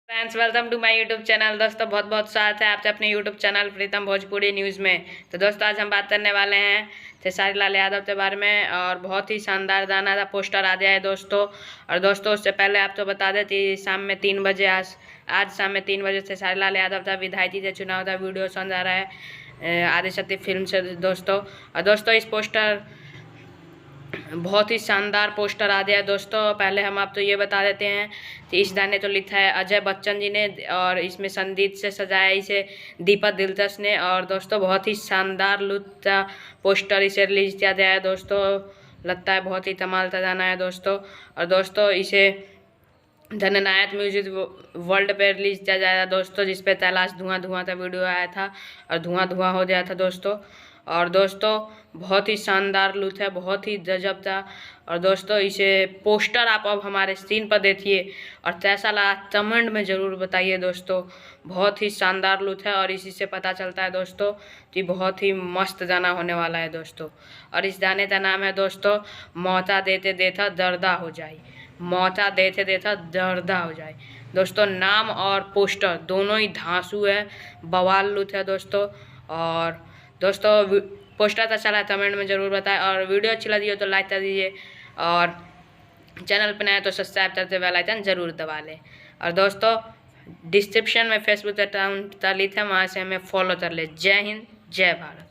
Friends, welcome to my YouTube channel. दोस्तों, बहुत बहुत स्वागत है आपसे अपने YouTube channel Pritam Bhojpuri news में। तो दोस्तों, आज हम बात करने वाले हैं खेसारी लाल यादव के बारे में। और बहुत ही शानदार गाना था, पोस्टर आ गया है दोस्तों। और दोस्तों, उससे पहले आप तो बता दें कि शाम में 3 बजे आज शाम में 3 बजे खेसारी लाल यादव का विधायक से चुनाव का वीडियो सॉन्ग आ रहा है आदिशक्ति फिल्म से दोस्तों। और दोस्तों, इस पोस्टर बहुत ही शानदार पोस्टर आ गया है दोस्तों। पहले हम आपको ये बता देते हैं कि इस गाने तो लिखा है अजय बच्चन जी ने, और इसमें संगीत से सजाया इसे दीपक दिलकश ने। और दोस्तों, बहुत ही शानदार लुक का पोस्टर इसे रिलीज किया गया है दोस्तों। लगता है बहुत ही कमाल का गाना है दोस्तों। और दोस्तों, इसे जननायक म्यूजिक वर्ल्ड पे रिलीज किया जाएगा दोस्तों, जिसपे कैलाश धुआं धुआं का वीडियो आया था और धुआं धुआं हो गया था दोस्तों। और दोस्तों, बहुत ही शानदार लुक है, बहुत ही गजब था। और दोस्तों, इसे पोस्टर आप अब हमारे स्क्रीन पर देखिए और कैसा लगा कमेंट में ज़रूर बताइए दोस्तों। बहुत ही शानदार लुक है और इसी से पता चलता है दोस्तों कि बहुत ही मस्त गाना होने वाला है दोस्तों। और इस गाने का नाम है दोस्तों मौका देते देता दर्दा हो जाए। मौका देते देता दर्दा हो जाए दोस्तों। नाम और पोस्टर दोनों ही धांसू है, बवाल लुक है दोस्तों। और दोस्तों, पोस्टर तो अच्छा लगा कमेंट में ज़रूर बताएं, और वीडियो अच्छी लगी हो तो लाइक कर दीजिए, और चैनल पर नए तो सब्सक्राइब करते बेल आइकन ज़रूर दबा लें। और दोस्तों, डिस्क्रिप्शन में फेसबुक अकाउंट का लिंक है, वहाँ से हमें फॉलो कर ले। जय हिंद, जय भारत।